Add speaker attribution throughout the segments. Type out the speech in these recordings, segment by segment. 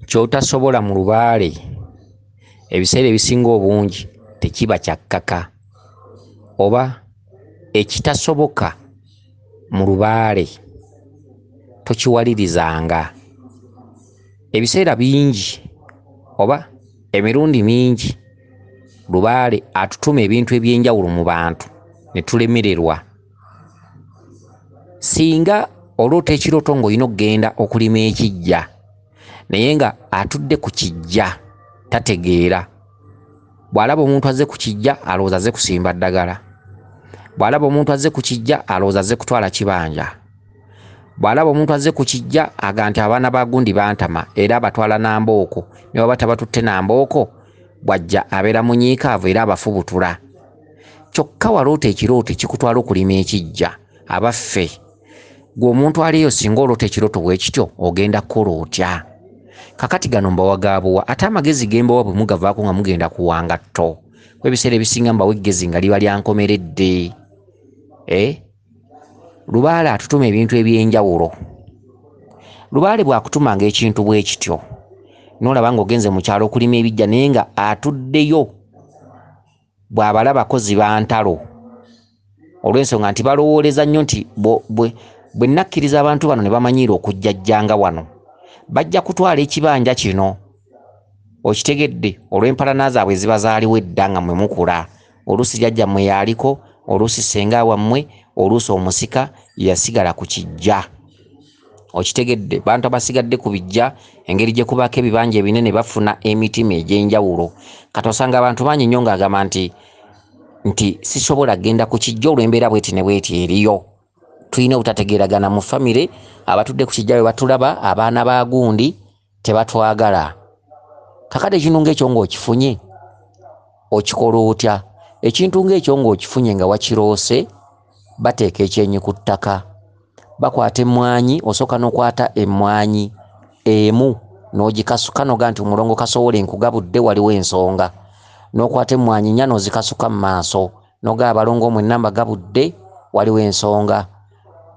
Speaker 1: Ky'otasobola mu lubaale ebiseera ebisinga obungi tekiba kyakkaka, oba ekitasoboka mu lubaale tokiwalirizanga. Ebiseera bingi oba emirundi mingi lubaale atutuma ebintu eby'enjawulo mu bantu ne tulemererwa. Singa oloota ekirooto ng'olina okugenda okulima ekiggya naye nga atudde ku kiggya tategeera. Bw'alaba omuntu azze ku kiggya alowooza azze kusimba ddagala, bw'alaba omuntu azze ku kiggya alowooza azze kutwala kibanja, bw'alaba omuntu azze ku kiggya aga nti abaana ba gundi bantama era abatwala Nambooko, ne baba tabatutte Nambooko bw'ajja abeera munyiikaavu era abafubutula. Kyokka waloota ekirooto ekikutwala okulima ekiggya, abaffe gwe omuntu aliyo singa oloota ekirooto bwe kityo ogenda kukola otya? Kakati gano mbawagaabuwa ate amagezi ge mbawa bwe mugavaako nga mugenda kuwanga tto. Ebiseera ebisinga mbawa eggezi nga liba lyankomeredde. Lubaale atutuma ebintu eby'enjawulo. Lubaale bw'akutumanga ekintu bwe kityo n'olaba ng'ogenze mu kyalo okulima ebiggya naye nga atuddeyo bw'abala bakozi ba ntalo olw'ensonga nti balowooleza nnyo nti bwe nakkiriza abantu bano ne bamanyiira okujjajjanga wano bajja kutwala ekibanja kino. Okitegedde olw'empalana zaabwe ziba zaaliwo edda nga mwe mukula. Oluusi jjajja mmwe yaliko, oluusi ssenga wammwe, oluusi omusika yasigala ku kiggya. Okitegedde bantu abasigadde ku bijja engeri gye kubaako ebibanja ebinene bafuna emitima egy'enjawulo. Kati osanga abantu bangi nnyo ng'agamba nti sisobola genda ku kijja olw'embeera bweti ne bweti eriyo. Tulina obutategeeragana mu famire, abatudde ku kijja bwe batulaba abaana ba gundi tebatwagala. Kakati ekintu ng'ekyo ng'okifunye okikola otya? Ekintu ng'ekyo ng'okifunye nga wakiroose bateeka ekyenyi ku ttaka, bakwata emmwanyi, osooka n'okwata emmwanyi emu n'ogikasuka noga nti omulongo Kasowole nkugabudde waliwo ensonga, n'okwata emmwanyi nnya n'ozikasuka mu maaso noga abalongo mwenna mbagabudde waliwo ensonga,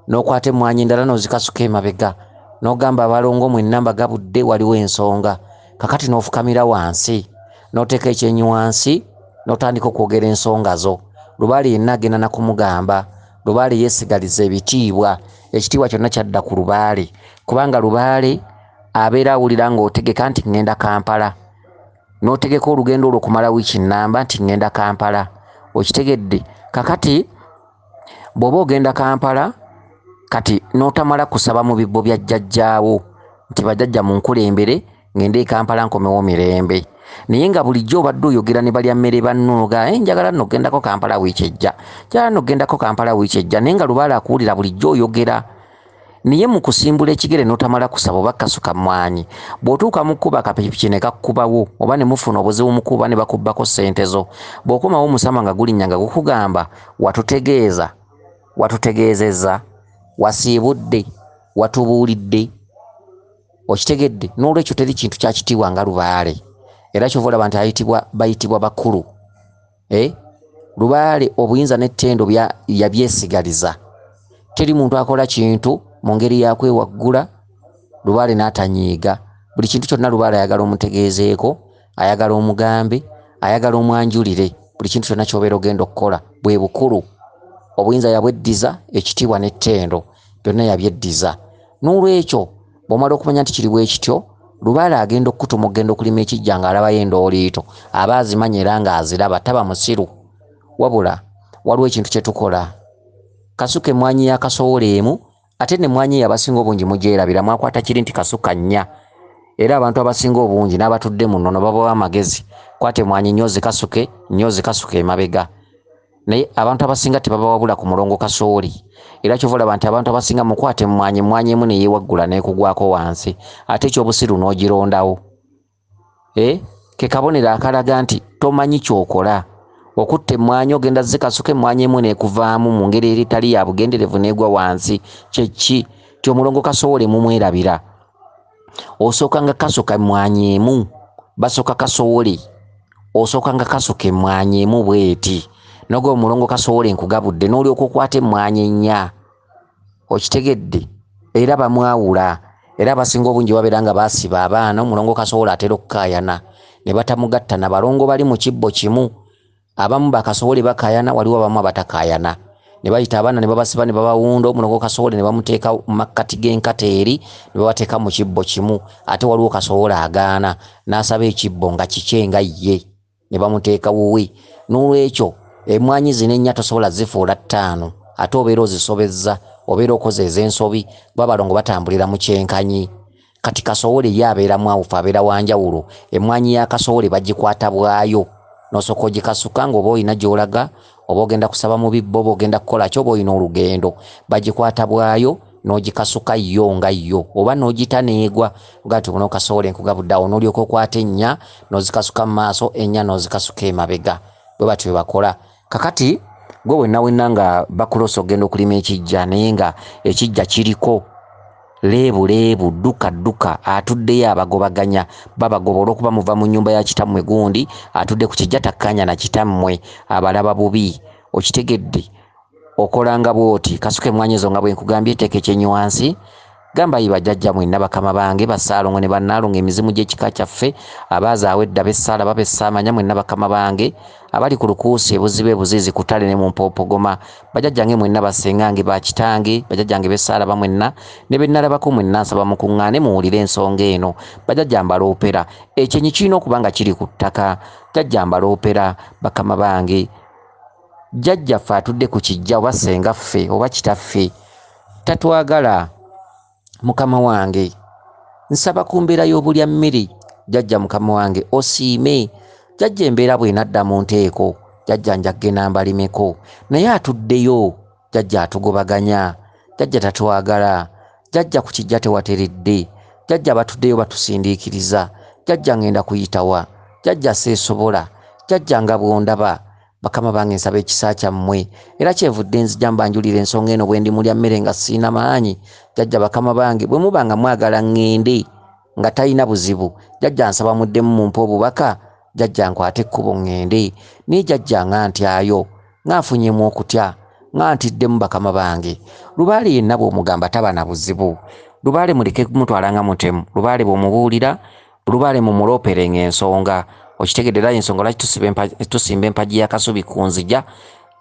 Speaker 1: n'okwata emmwanyi endala n'ozikasuka emabega n'ogamba abalongo mwenna mbagabudde waliwo ensonga. Kakati n'ofukamira wansi n'oteeka ekyenyi wansi n'otandika okwogera ensonga zo. Lubaale yenna agenda na kumugamba. Lubaale yeesigaliza ebitiibwa, ekitiibwa kyonna kyadda ku lubaale kubanga lubaale abeera awulira ng'otegeka nti ngenda Kampala, n'otegeka olugendo olwo kumala wiiki nnamba nti ngenda Kampala. Okitegedde? Kakati bw'oba ogenda Kampala kati n'otamala kusaba mu bibbo bya jjajjaawo nti bajjajja munkulembere ngende e Kampala nkomewo mirembe, naye nga bulijjo obadde oyogera ne balya mmere banno nga njagala nno ogendako Kampala wiiki ejja, njagala nno ogendako Kampala wiiki ejja, naye nga lubaale akuwulira bulijjo oyogera. Naye mu kusimbula ekigere n'otamala kusaba oba kasuka mmwanyi, bw'otuuka mu kkuba akapikipiki ne kakkubawo oba ne mufuna obuzibu mu kkuba ne bakubbako ssente zo, bw'okomawo omusama nga gulinnya nga gukugamba watutegeezezza, wasiibudde, watubuulidde. Okitegedde? N'olwekyo teri kintu kyakitiibwa nga lubaale, era kyova olaba nti bayitibwa bakulu. Lubaale obuyinza n'ettendo yabyesigaliza. Teri muntu akola kintu mu ngeri yakwewaggula lubaale n'atanyiiga. Buli kintu kyonna lubaale ayagala omutegeezeeko, ayagala omugambe, ayagala omwanjulire. Buli kintu kyonna ky'obeera ogenda okukola bwe bukulu. Obuyinza yabweddiza, ekitiibwa n'ettendo byonna yabyeddiza. N'olwekyo bw'omala okumanya nti kiri bwe kityo, lubaale agenda okutuma okugenda okulima ekiggya ng'alabayo endooliito aba azimanya era ng'aziraba, taba musiru. Wabula waliwo ekintu kye tukola. Kasuka emmwanyi ya Kasowole emu, ate n'emmwanyi y'abasinga obungi mugyerabira, mwakwata kiri nti kasuka nnya. Era abantu abasinga obungi n'abatudde mu nnono babawa amagezi, kwata emmwanyi nnyo zikasuka emabega. Naye abantu abasinga tebaba wabula ku mulongo Kasowole. Era kyova olaba nti abantu abasinga mukwata emmwanyi emu ne yeewaggula n'ekugwako wansi, ate ekyobusiru n'ogirondawo. Ke kabonero akalaga nti tomanyi ky'okola. Okutta emmwanyi ogenda zikasuka emmwanyi emu n'ekuvaamu mu ngeri eritali ya bugenderevu n'egwa wansi. Kyeki ti omulongo Kasowole mumwerabira. Osooka nga kasuka emmwanyi emu, basooka Kasowole osooka nga kasuka emmwanyi emu bweti. Nogo omulongo Kasowole nkugabudde n'olyoka okwata emmwanyi ennya. Okitegedde? Era bamwawula. era abasinga obungi babeera nga basiba abaana omulongo Kasowole atera okukayana ne batamugatta na balongo bali mu kibbo kimu. Abamu bakasowole bakayana, waliwo abamu abatakayana. Ne bayita abaana ne babasiba ne babawunda omulongo Kasowole ne bamuteeka mu makkati g'enkata eri ne babateeka mu kibbo kimu. Ate waliwo Kasowole agaana n'asaba ekibbo nga kike nga ye ne bamuteeka wuwe. N'olwekyo emmwanyi zino ennya tosobola zifuula 5 ate obeera ozisobezza, obeera okoze ez'ensobi, babalongo batambulira mu kyenkanyi. Kati Kasowole ye abeera mwawufu, abeera wanjawulo. Emmwanyi ya Kasowole bagikwata bwayo n'osooka ogikasuka ng'oba olina gy'olaga, oba ogenda kusaba mu bibbo, oba ogenda kukola ki, oba olina olugendo, bagikwata bwayo n'ogikasuka yo nga yo, oba n'ogita neegwa ngati buno Kasowole nkugabuddawo, n'olyoka okwata ennya n'ozikasuka mu maaso, ennya n'ozikasuka emabega. Bwe batyo bwe bakola. Kakati gwe wenna nga bakulosa ogenda okulima ekijja naye nga ekijja kiriko leebu dduka atuddeyo abagobaganya babagoba olw'okuba muva mu nnyumba ya kitammwe gundi atudde ku kijja takkanya na kitammwe abalaba bubi. Okitegedde okolanga bw'oti. Kasuka emmwanyi ezo nga bwe nkugambye, teeka ekyenywansi, gamba yi bajjajja mwenna bakama bange Bassaalongo ne Bannaalongo, emizimu gy'ekika kyaffe, abaazaawo edda b'essaala babessaamanya, mwenna bakama bange abali ku Lukuusi, ebuziba ebuziizi, ku ttale ne mu Mpoopogoma, bajjajjange mwenna bassengange bakitange, bajjajjange b'essaala bamwenna ne be nnalabako mwenna, nsaba mukuŋŋaane muwulire ensonga eno. Bajjajja mbaloopera, ekyenyi kirina okuba nga kiri ku ttaka. Jjajja mbaloopera bakama bange, jjajjaffe atudde ku kijja oba ssengaffe oba kitaffe tatwagala. Mukama wange nsaba ku mbeera y'obulya mmere, jjajja mukama wange osiime. Jjajja embeera bw'enadda mu nteeko, jjajja njagge nambalimeko, naye atuddeyo, jjajja atugobaganya, jjajja tatwagala, jjajja ku kijja tewateredde, jjajja batuddeyo batusindiikiriza, jjajja ngenda kuyitawa, jjajja seesobola, jjajja nga bw'ondaba. Bakama bange nsaba ekisa kyammwe, era kyevudde nzija mbanjulira ensonga eno bwe ndi mulya mmere nga siina maanyi. Jjajja bakama bange bwe muba nga mwagala ŋŋende nga talina buzibu, jjajja nsaba muddemu mumpe obubaka, jjajja nkwate ekkubo ŋŋende. Naye jjajja nga ntyayo, nga nfunyemu okutya, nga ntiddemu bakama bange. Lubaale yenna bw'omugamba taba na buzibu. Lubaale muleke kumutwala nga mutemu. Lubaale bw'omubuulira, Lubaale mumulooperenga ensonga. Okitegedde era ensonga lwaki tusimba empagi ya Kasubi ku nzija,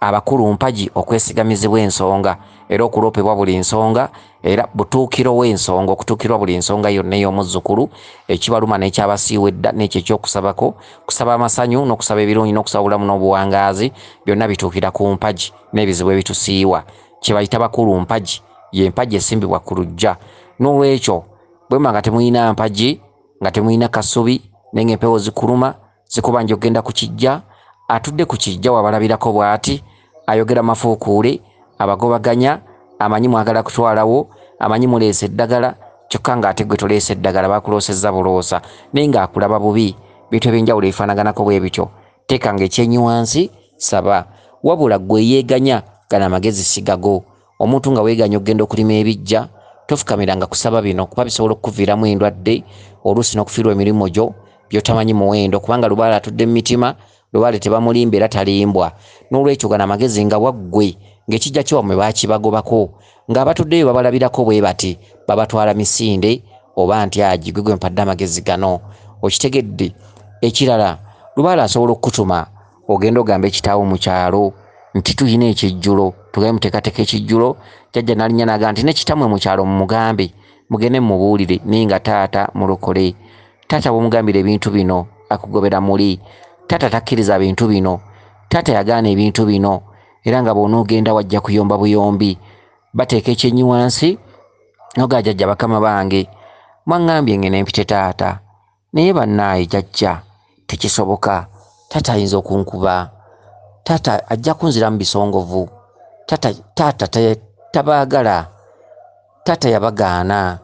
Speaker 1: abakulu mpagi okwesigamizibwa ensonga era okuloopebwa buli nsonga, era butuukiro w'ensonga okutuukirwa buli nsonga yonna ey'omuzzukulu, ekibaluma n'ekyabasiiwa edda n'ekyo ekyokusabako, kusaba amasanyu n'okusaba ebirungi n'okusaba obulamu n'obuwangaazi, byonna bituukira ku mpagi n'ebizibu ebitusiiwa. Kye bayita bakulu mpagi, ye mpagi esimbibwa ku luggya. N'olwekyo bwe muba nga temulina mpagi, nga temulina Kasubi naye ng'empewo zikuluma zikubanja ogenda ku kijja, atudde ku kijja wabalabirako bw'ati, ayogera mafuukuule, abagobaganya, amanyi mwagala kutwalawo, amanyi muleese eddagala, kyokka ng'ate gwe toleese eddagala, bakuloosezza buloosa naye ng'akulaba bubi. Bintu ebyenjawulo ebifaanaganako bwe bityo. Teekanga ekyenyi wansi, saba. Wabula gwe yeeganya, gana amagezi sigago. Omuntu nga weeganya okugenda okulima ebijja, tofukamiranga kusaba bino kuba bisobola okukuviiramu endwadde, oluusi n'okufiirwa emirimu gyo by'otamanyi muwendo, kubanga Lubaale atudde mu mitima, Lubaale tebamulimba era talimbwa. N'olwekyo gana amagezi nga waggwe ng'ekijja kiwammwe baakibagobako, ng'abatuddeyo babalabirako bwe bati, babatwala misinde oba ntyagi, gwe mpadde amagezi gano. Okitegedde? Ekirala, Lubaale asobola okukutuma ogenda ogamba ekitaawo mu kyalo nti tulina ekijjulo, tugabe muteekateeka ekijjulo. Jjajja n'alinnya n'agamba nti n'ekitammwe mu kyalo mumugambe, mugende mumubuulire, naye nga taata mulokole. Taata bw'omugambira ebintu bino akugobera muli. Taata takkiriza bintu bino, taata yagaana ebintu bino, era nga bw'onoogenda wajja kuyomba buyombi. Bateeka ekyenyi wansi noga jjajja bakama bange, mwaŋŋambye ngene mpite taata, naye bannaaye jjajja tekisoboka. Taata ayinza okunkuba, taata ajja kunzira mu bisongovu, taata tabaagala, taata yabagaana,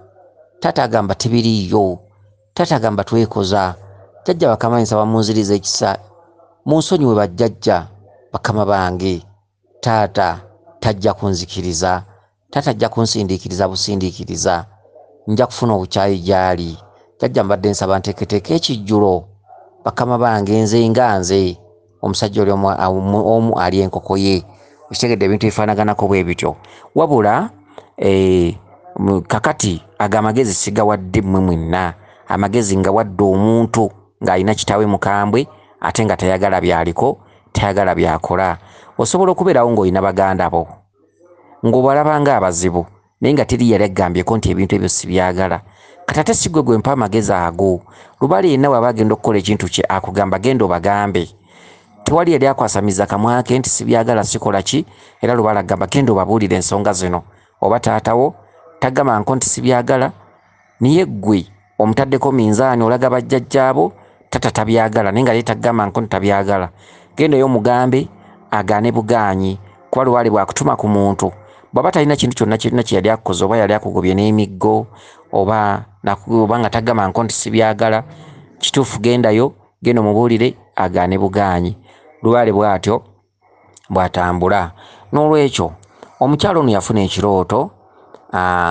Speaker 1: taata agamba tebiriiyo, taata agamba twekoza. Jjajja bakama nsaba munziriza ekisa, munsonyiwe bajjajja bakama bange. Taata tajja kunzikiriza, taata ajja kunsindiikiriza busindiikiriza, nja kufuna obukyayi gy'ali. Jjajja mbadde nsaba nteeketeeka ekijjulo bakama bange, nze nga nze omusajja oli omu ali enkoko ye. Okitegedde ebintu bifaanaganako bwe bityo. Wabula kakati aga amagezi sigawadde mmwe mwenna, amagezi nga wadde omuntu ng'alina kitaawe mukambwe ate nga tayagala byaliko, tayagala byakola. Osobola okubeerawo ng'olina baganda bo ng'obalaba nga abazibu naye nga teri yali aggambyeko nti ebintu ebyo sibyagala. Kati ate si gwe gwempa amagezi ago. Lubaale yenna bw'aba agenda okukola ekintu kye akugamba genda obagambe. Tewali yali akwasamiza kamwa ke nti sibyagala sikola ki, era Lubaale agamba genda obabuulire ensonga zino. Oba taatawo tagamba nko nti sibyagala, niye ggwe omutaddeko minzaani olaga bajjajjaabo tata tabyagala naye nga ye tagamba nko nti tabyagala. Gendayo omugambe agaane bugaanyi, kuba Lubaale bw'akutuma ku muntu bw'aba talina kintu kyonna kirina kye yali akukoze, oba yali akugobye n'emiggo oba nga tagamba nko nti sibyagala, kituufu gendayo, genda omubuulire agaane bugaanyi. Lubaale bw'atyo bw'atambula. N'olwekyo omukyalo ono yafuna ekirooto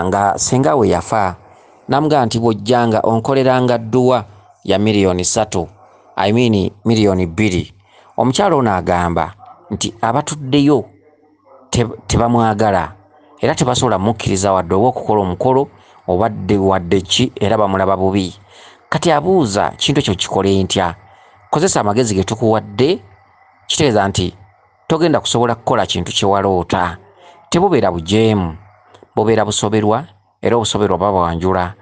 Speaker 1: nga senga we yafa namugamba nti bw'ojjanga onkoleranga dduwa ya miliyoni 3, miliyoni 2. Omukyalo ono agamba nti abatuddeyo tebamwagala era tebasobola mukkiriza wadde oba okukola omukolo wadde ki, era bamulaba bubi. Kati abuuza kintu ekyo kikole ntya? Kozesa amagezi ge tukuwadde, kitegeeza nti togenda kusobola kukola kintu kye waloota. Tebubeera bujeemu, bubeera busoberwa, era obusoberwa babwanjula.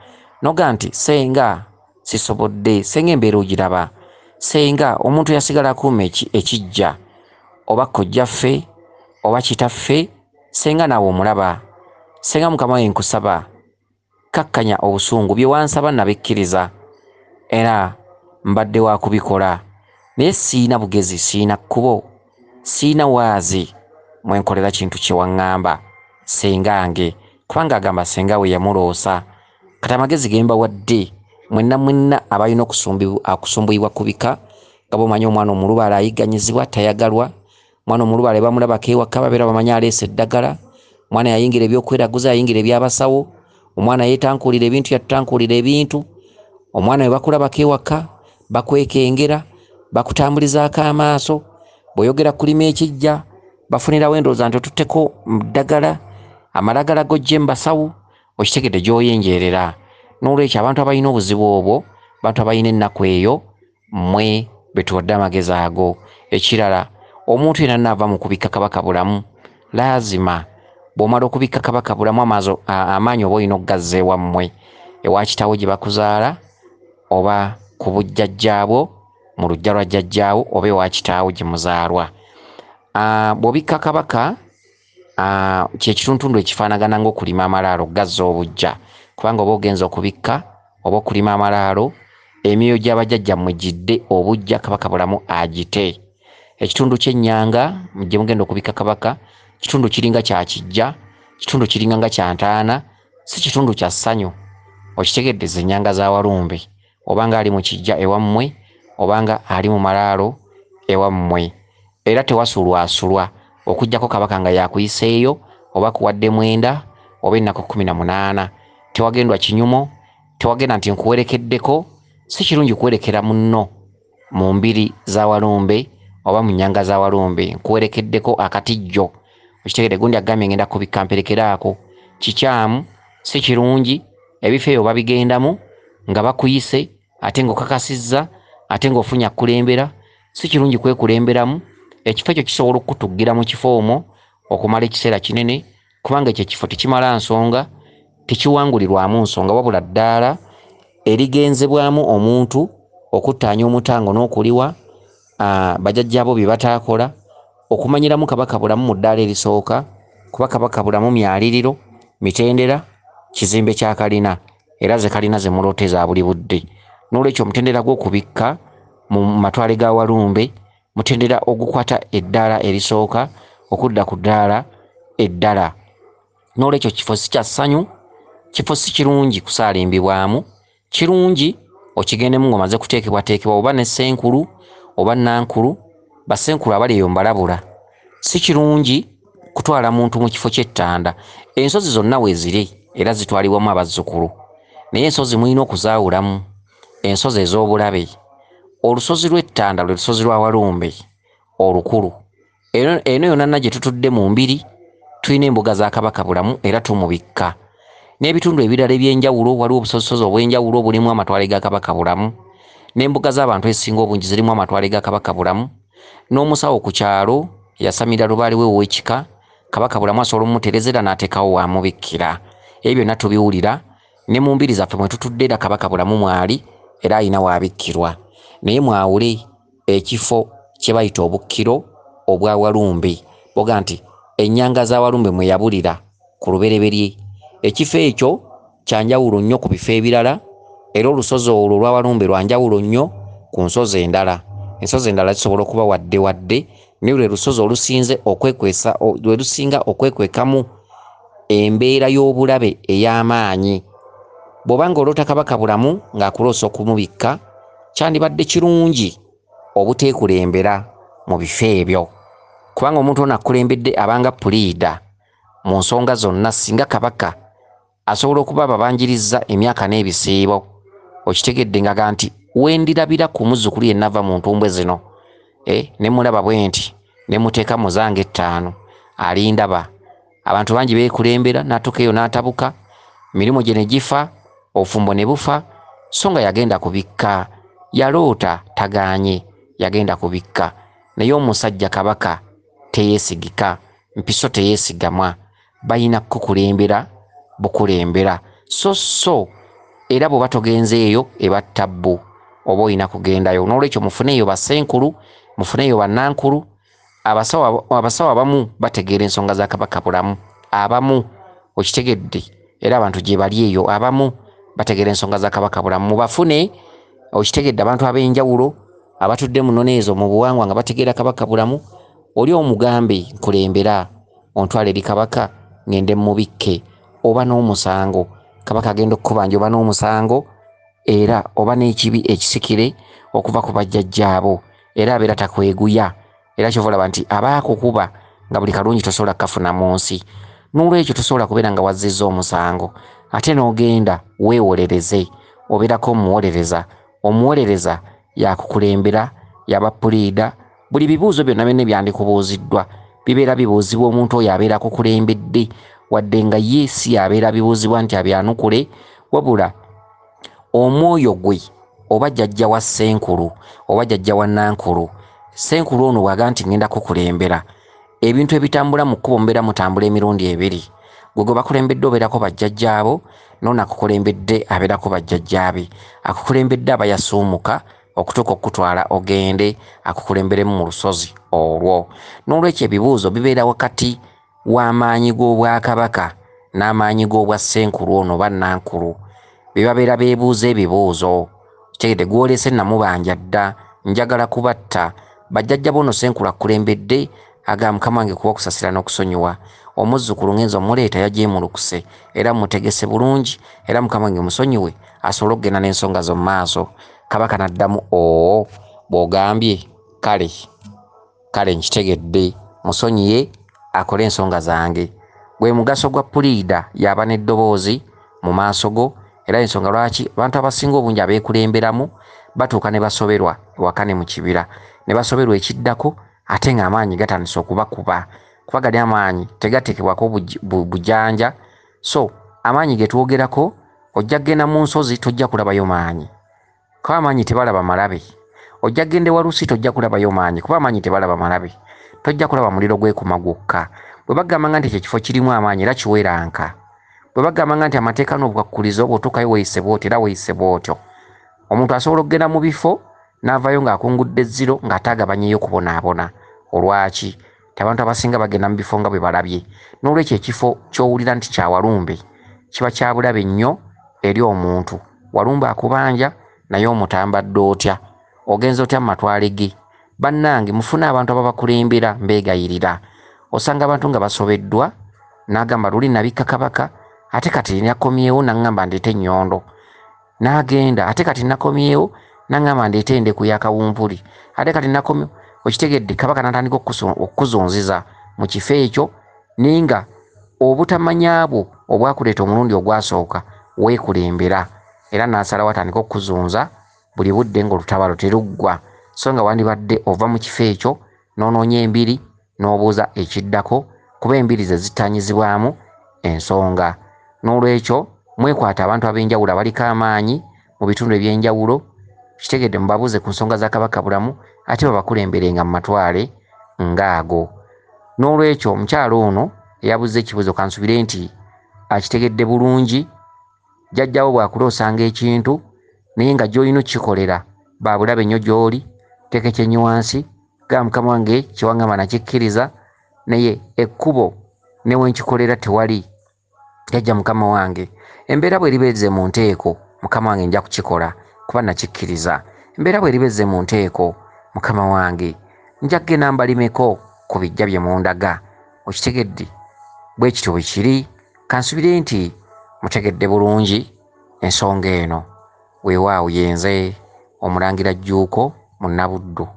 Speaker 1: Noga nti senga sisobodde, senga embeera ogiraba, senga omuntu yasigala akuuma ekijja, oba kojjaffe oba kitaffe, senga naawe omulaba. Senga Mukama we nkusaba kakkanya obusungu bye wansaba nabikkiriza era mbadde wa kubikola, naye siina bugezi, siina kkubo, siina waazi mwenkolera kintu kye waŋŋamba sengange, kubanga agamba senga we yamuloosa. Kati amagezi ge mbawadde mwenna abalina okusumbuyibwa ku bika, nga bomanyi omwana omulubaale ayigganyizibwa tayagalwa. Omwana omulubaale bamulabako ewaka babeera bamanyi aleese eddagala, omwana yayingira ebyokweraguza, yayingira ebyabasawo, omwana yeetankuulira ebintu yatutankuulira ebintu. Omwana we bakulabako ewaka bakwekengera, bakutambulizaako amaaso, bw'oyogera kulima ekijja bafunirawo endowooza nti otutteko ddagala, amalagala gojje mbasawo, okitegedde gy'oyenjeerera. N'olwekyo abantu abalina obuzibu obwo, abantu abalina ennaku eyo, mmwe betuwadde amagezi ago. Ekirala, omuntu yenna naava mu kubikka kabaka bulamu, laazima bw'omala okubikka kabaka bulamu amaanyi oba olina okugazza ewammwe, ewa kitaawo gye bakuzaala oba ku bujjajjaabwo mu luggya lwa jjajjaawo oba ewa kitaawo gye muzaalwa. Bw'obikka kabaka kye kituntundu ekifaanagana ng'okulima amalaalo gazza obujja, kubanga oba ogenza okubikka oba okulima amalaalo, emyoyo gy'abajjajjammwe gidde obujja kabaka bulamu agite. Ekitundu ky'ennyanga gye mugenda okubikka kabaka, kitundu kiringa kya kijja, kitundu kiringa nga kya ntaana, si kitundu kya ssanyu. Okitegedde ze ennyanga za Walumbe, obanga ali mu kijja ewammwe obanga ali mu malaalo ewammwe, era tewasuulwasulwa okuggyako kabaka nga yakuyiseeyo oba kuwadde mwenda oba ennaku 18. Tewagendwa kinyumo, tewagenda nti nkuwerekeddeko. Si kirungi kuwerekera munno mu mbiri za Walumbe oba mu nnyanga za Walumbe, nkuwerekeddeko akatijjo. Okitegedde gundi agambye ngenda kubikka mperekeraako, kikyamu, si kirungi. Ebifo ebyo babigendamu nga bakuyise ate ng'okakasizza ate ng'ofunye akkulembera, si kirungi kwekulemberamu. Ekifo ekyo kisobola okutuggira mu kifo omwo okumala ekiseera kinene, kubanga ekyo ekifo tekimala nsonga, tekiwangulirwamu nsonga, wabula ddaala erigenzebwamu omuntu okuttaanya omutango n'okuliwa bajjajjaabo bye bataakola, okumanyiramu kabaka bulamu mu ddaala erisooka, kuba kabaka bulamu myaliriro, mitendera, kizimbe kya kalina, era ze kalina ze muloote za buli budde. N'olwekyo omutendera gw'okubikka mu matwale ga Walumbe, mutendera ogukwata eddaala erisooka okudda ku ddaala eddala. N'olwekyo kifo si kya ssanyu, kifo si kirungi kusaalimbibwamu, kirungi okigendemu ng'omaze kuteekebwateekebwa oba ne ssenkulu oba nankulu. Bassenkulu abali eyo mbalabula. Si kirungi kutwala muntu mu kifo ky'ettanda. Ensozi zonna weeziri era zitwalibwamu abazzukulu, naye ensozi mulina okuzaawulamu ensozi ez'obulabe. Olusozi lw'ettanda lwe lusozi lwa Walumbe olukulu. Eno yonna gye tutudde mu mbiri tulina embuga za kabaka bulamu era tumubikka. n'ebitundu ebirala ebyenjawulo waliwo obusozisozi obw'enjawulo bulimu amatwale ga Kabaka bulamu, n'embuga z'abantu ezisinga obungi zirimu amatwale ga Kabaka bulamu, n'omusawo ku kyalo yasamira lubaale we ow'ekika Kabaka bulamu asobola omumutereezera n'ateekawo waamubikkira. Ebyo byonna tubiwulira ne mu mbiri zaffe mwe tutudde era Kabaka bulamu mwali era alina waabikkirwa. Naye mwawule ekifo kye bayita obukkiro obwa Walumbe, boga nti ennyanga za Walumbe mwe yabulira ku lubereberye. Ekifo ekyo kyanjawulo nnyo ku bifo ebirala era olusozi olwo olwa Walumbe lwanjawulo nnyo ku nsozi endala. Ensozi endala zisobola okuba wadde naye lwe lusozi lwe lusinga okwekwekamu embeera y'obulabe ey'amaanyi. Bw'obanga olota Kabaka bulamu ng'akuloosa okumubikka, kyandibadde kirungi obuteekulembera mu bifo ebyo, kubanga omuntu ono akulembedde abanga puliida mu nsonga zonna. Singa Kabaka asobola okuba ababanjiriza emyaka n'ebisiibo, okitegedde ngaga nti wendirabira ku muzzukulu yenna ava mu ntumbwe zino ne mulaba bwe nti ne muteeka muzange 5 alindaba. Abantu bangi beekulembera n'atuuka eyo n'atabuka, mirimu gye ne gifa, obufumbo ne bufa, so nga yagenda kubikka. Yaloota tagaanye, yagenda kubikka. Naye omusajja Kabaka teyeesigika, mpiso teyeesigamwa, balina kukulembera bukulembera so era bwe batogenzeeyo eba ttabbu oba olina kugendayo. N'olwekyo mufuneeyo bassenkulu, mufuneeyo bannankulu. Abasawo abamu bategeera ensonga za Kabaka bulamu, abamu okitegedde, era abantu gye bali eyo abamu bategeera ensonga za Kabaka bulamu. Mubafune okitegedde abantu ab'enjawulo abatudde muno n'ezo mu buwangwa nga bategeera Kabaka bulamu. Oli omugambe nkulembera ontwale eri Kabaka ngende mubikke, oba n'omusango Kabaka agenda okukubanja, oba n'omusango era oba n'ekibi ekisikire okuva ku bajjajjaabo, era abeera takweguya. Era kyova olaba nti abaakukuba nga buli kalungi tosobola kafuna mu nsi. N'olwekyo tosobola kubeera nga wazzizza omusango ate n'ogenda weewolereze, obeerako omuwolereza yakukulembera, yabapuliida. Buli bibuuzo byonna byonna byandikubuuziddwa bibeera bibuuzibwa omuntu oyo abeera kukulembedde, wadde nga ye si yabeera bibuuzibwa nti abyanukule, wabula omwoyo gwe oba jjajja wa ssenkulu oba jjajja wa nankulu. Ssenkulu ono bw'aga nti ngenda kukulembera, ebintu ebitambula mu kkubo mubeera mutambula emirundi ebiri. Gwe bakulembedde obeerako bajjajjaabo, n'ono akukulembedde abeerako bajjajjaabe. Akukulembedde aba yasuumuka okutuuka okutwala ogende akukulemberemu mu lusozi olwo. N'olwekyo ebibuuzo bibeera wakati w'amaanyi g'Obwakabaka n'amaanyi g'obwa ssenkulu ono oba nankulu. Bebabeera beebuuza ebibuuzo. Kitegedde gw'olese namubanja dda, njagala kubatta. Bajjajja bono ssenkulu akukulembedde aga Mukama wange kuba okusasira n'okusonyiwa. Omuzzukulu ngenza omuleeta yagyemulukuse era mutegese bulungi, era Mukama wange musonyiwe asobole okugenda n'ensonga zo mu maaso. Kabaka n'addamu bw'ogambye kale nkitegedde, musonyiye akole ensonga zange. Gwe mugaso gwa puliida yaba n'eddoboozi mu maaso go, era ensonga lwaki abantu abasinga obungi abeekulemberamu batuuka ne basoberwa ewaka ne mu kibira, ne basoberwa ekiddako ate ng'amaanyi gatandise okubakuba, kuba gali amaanyi tegateekebwako bujanja. So amaanyi ge twogerako, ojja kgenda mu nsozi tojja kulabayo maanyi kuba amaanyi tebalaba malabe. Ojja kgenda ewalusi tojja kulabayo maanyi kuba amaanyi tebalaba malabe. Tojja kulaba muliro gwekuma gwokka. Bwe bagambanga nti ekifo kirimu amaanyi era kiweranka. Bwe bagambanga nti amateeka n'obukwakkulizo bw'otuukayo weeyise bw'otyo era weeyise bw'otyo. Omuntu asobola okugenda mu bifo n'avaayo ng'akungudde ezziro ng'ate agabanyeyo kubonaabona. Olwaki? Abantu abasinga bagenda mu bifo nga bwe balabye. N'olwekyo ekifo ky'owulira nti kya Walumbe kiba kya bulabe nnyo eri omuntu. Walumbe akubanja naye omutambadde otya? Ogenza otya mu matwale ge? Bannange mufune abantu ababakulembera mbeegayirira. Osanga abantu nga basobeddwa n'agamba luli nabikka Kabaka ate kati nakomyewo n'aŋŋamba ndeete ennyondo. N'agenda ate kati nakomyewo n'aŋŋamba ndeete endeku ya kawumpuli. Ate kati nakomyewo. Okitegedde Kabaka n'atandika okukuzunziza mu kifo ekyo, ninga obutamanyabwo obwakuleeta omulundi ogwasooka weekulembera, era n'asalawo atandika okukuzunza buli budde ng'olutabaalo teruggwa. So nga wandibadde ova mu kifo ekyo n'onoonya embiri n'obuuza ekiddako, kuba embiri ze zitanyizibwamu ensonga. n'olwekyo mwekwata abantu ab'enjawulo abaliko amaanyi mu bitundu eby'enjawulo kitegedde mubabuuze ku nsonga za Kabaka bulamu ate babakulemberenga mu matwale ng'ago. N'olwekyo omukyalo ono eyabuze ekibuzo kansubire nti akitegedde bulungi. Jjajjawo bw'akuloosanga ekintu naye nga gy'olina okkikolera babulabe nnyo gy'oli, teeka ekyenyi wansi, ga mukama wange kiwangamba nakikkiriza naye ekkubo ne wenkikolera tewali, jjajja mukama wange embeera bw'eriba ezze mu nteeko mukama wange nja kukikola kuba nakikkiriza. Embeera bw'eriba ezze mu nteeko mukama wange nja kgenda mbalimeko ku bijja bye mundaga. Okitegedde bwe kityo bwe kiri. Kansubire nti mutegedde bulungi ensonga eno. Weewaawo yenze Omulangira Jjuuko mu Nnabuddu.